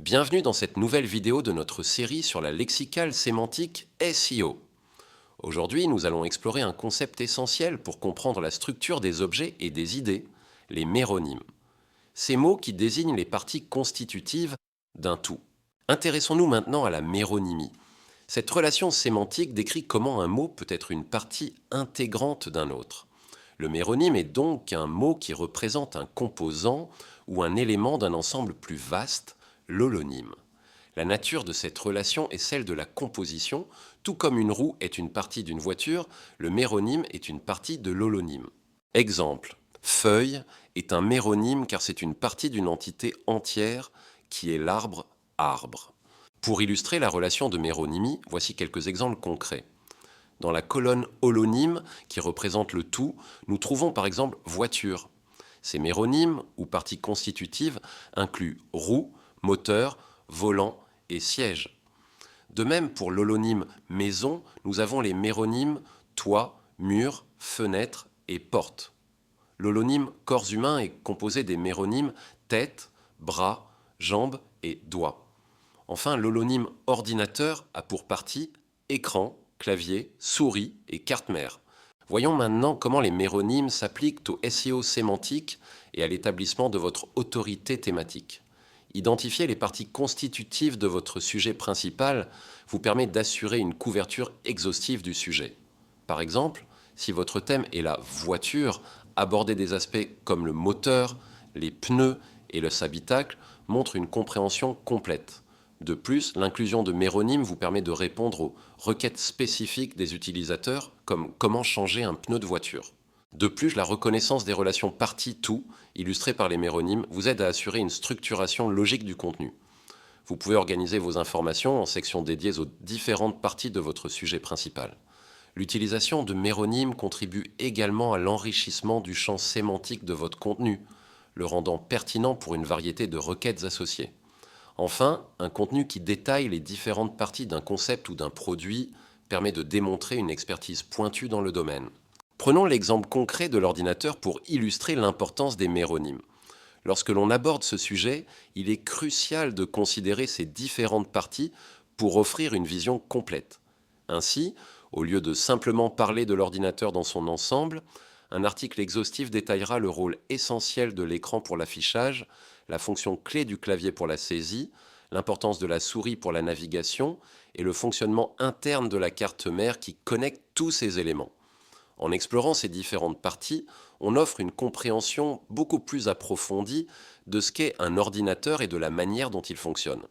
Bienvenue dans cette nouvelle vidéo de notre série sur la lexicale sémantique SEO. Aujourd'hui, nous allons explorer un concept essentiel pour comprendre la structure des objets et des idées, les méronymes. Ces mots qui désignent les parties constitutives d'un tout. Intéressons-nous maintenant à la méronymie. Cette relation sémantique décrit comment un mot peut être une partie intégrante d'un autre. Le méronyme est donc un mot qui représente un composant ou un élément d'un ensemble plus vaste, l'holonyme. La nature de cette relation est celle de la composition, tout comme une roue est une partie d'une voiture, le méronyme est une partie de l'holonyme. Exemple, feuille est un méronyme car c'est une partie d'une entité entière qui est l'arbre arbre. Pour illustrer la relation de méronymie, voici quelques exemples concrets. Dans la colonne holonyme qui représente le tout, nous trouvons par exemple voiture. Ces méronymes ou parties constitutives incluent roue, moteur, volant et siège. De même pour l'holonyme maison, nous avons les méronymes toit, mur, fenêtre et porte. L'holonyme corps humain est composé des méronymes tête, bras, jambes et doigts. Enfin, l'holonyme ordinateur a pour partie écran, clavier, souris et carte mère. Voyons maintenant comment les méronymes s'appliquent au SEO sémantique et à l'établissement de votre autorité thématique. Identifier les parties constitutives de votre sujet principal vous permet d'assurer une couverture exhaustive du sujet. Par exemple, si votre thème est la voiture, aborder des aspects comme le moteur, les pneus et le habitacle montre une compréhension complète. De plus, l'inclusion de méronymes vous permet de répondre aux requêtes spécifiques des utilisateurs, comme comment changer un pneu de voiture. De plus, la reconnaissance des relations partie-tout, illustrées par les méronymes, vous aide à assurer une structuration logique du contenu. Vous pouvez organiser vos informations en sections dédiées aux différentes parties de votre sujet principal. L'utilisation de méronymes contribue également à l'enrichissement du champ sémantique de votre contenu, le rendant pertinent pour une variété de requêtes associées. Enfin, un contenu qui détaille les différentes parties d'un concept ou d'un produit permet de démontrer une expertise pointue dans le domaine. Prenons l'exemple concret de l'ordinateur pour illustrer l'importance des méronymes. Lorsque l'on aborde ce sujet, il est crucial de considérer ces différentes parties pour offrir une vision complète. Ainsi, au lieu de simplement parler de l'ordinateur dans son ensemble, un article exhaustif détaillera le rôle essentiel de l'écran pour l'affichage, la fonction clé du clavier pour la saisie, l'importance de la souris pour la navigation et le fonctionnement interne de la carte mère qui connecte tous ces éléments. En explorant ces différentes parties, on offre une compréhension beaucoup plus approfondie de ce qu'est un ordinateur et de la manière dont il fonctionne.